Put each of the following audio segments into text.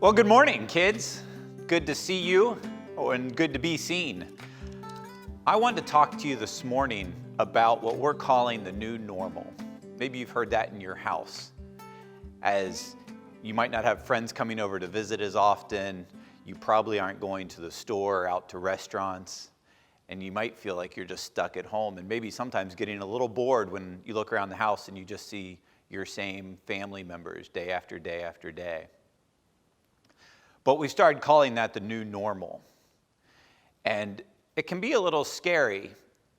Well, good morning, kids. Good to see you, and good to be seen. I wanted to talk to you this morning about what we're calling the new normal. Maybe you've heard that in your house, as you might not have friends coming over to visit as often. You probably aren't going to the store or out to restaurants, and you might feel like you're just stuck at home, and maybe sometimes getting a little bored when you look around the house and you just see your same family members day after day after day. But we started calling that the new normal. And it can be a little scary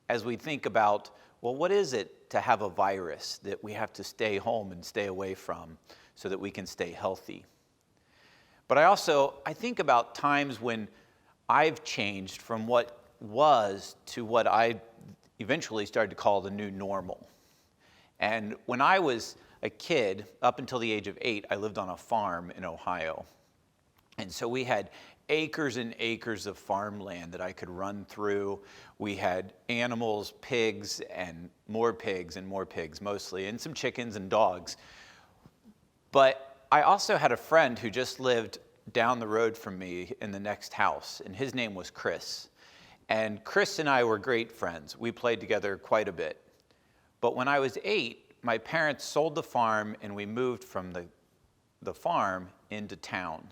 as we think about, well, what is it to have a virus that we have to stay home and stay away from so that we can stay healthy? But I think about times when I've changed from what was to what I eventually started to call the new normal. And when I was a kid, up until the age of 8, I lived on a farm in Ohio. And so we had acres and acres of farmland that I could run through. We had animals, pigs and more pigs mostly, and some chickens and dogs. But I also had a friend who just lived down the road from me in the next house, and his name was Chris. And Chris and I were great friends. We played together quite a bit. But when I was 8, my parents sold the farm and we moved from the farm into town.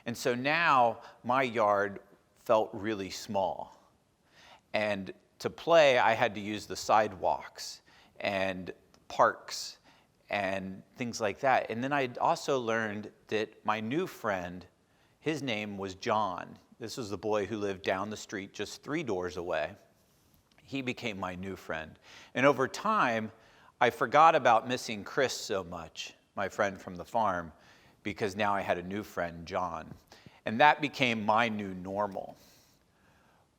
And so now my yard felt really small. And to play, I had to use the sidewalks and parks and things like that. And then I also learned that my new friend, his name was John. This was the boy who lived down the street just 3 doors away. He became my new friend. And over time, I forgot about missing Chris so much, my friend from the farm, because now I had a new friend, John. And that became my new normal.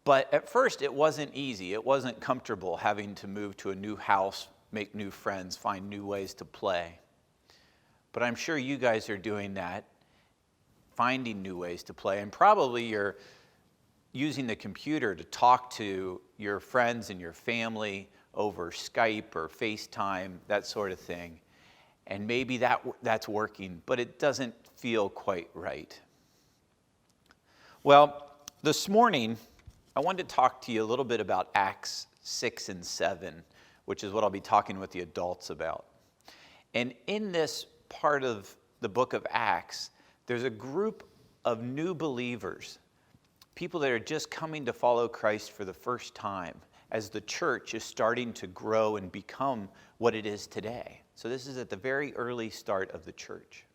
But at first, it wasn't easy. It wasn't comfortable having to move to a new house, make new friends, find new ways to play. But I'm sure you guys are doing that, finding new ways to play. And probably you're using the computer to talk to your friends and your family over Skype or FaceTime, that sort of thing. And maybe that's working, but it doesn't feel quite right. Well, this morning, I wanted to talk to you a little bit about Acts 6 and 7, which is what I'll be talking with the adults about. And in this part of the book of Acts, there's a group of new believers, people that are just coming to follow Christ for the first time, as the church is starting to grow and become what it is today. So this is at the very early start of the church.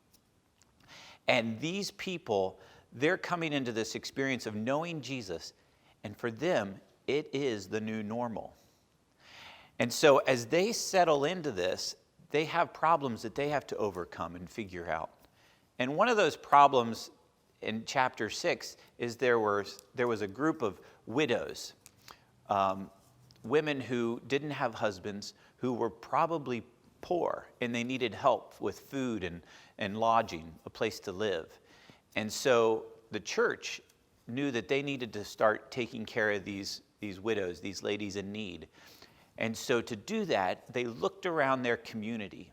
And these people, they're coming into this experience of knowing Jesus, and for them, it is the new normal. And so as they settle into this, they have problems that they have to overcome and figure out. And one of those problems in chapter 6 is there was a group of widows, women who didn't have husbands, who were probably poor, and they needed help with food and lodging, a place to live. And so the church knew that they needed to start taking care of these widows, these ladies in need. And so to do that, they looked around their community,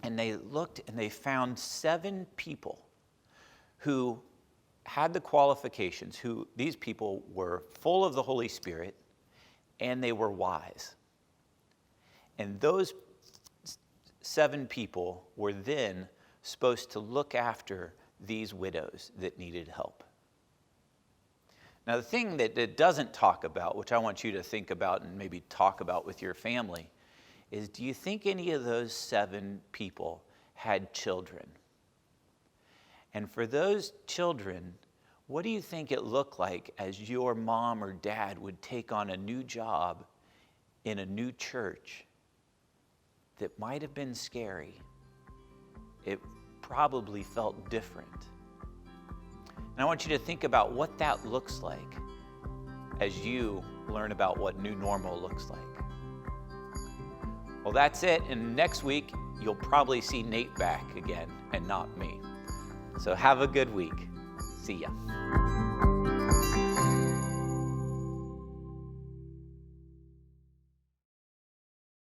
and they looked and they found 7 people who had the qualifications, these people were full of the Holy Spirit, and they were wise. And those 7 people were then supposed to look after these widows that needed help. Now, the thing that it doesn't talk about, which I want you to think about and maybe talk about with your family, is do you think any of those 7 people had children? And for those children, what do you think it looked like as your mom or dad would take on a new job in a new church that might have been scary? It probably felt different. And I want you to think about what that looks like as you learn about what new normal looks like. Well, that's it. And next week, you'll probably see Nate back again and not me. So have a good week. See ya.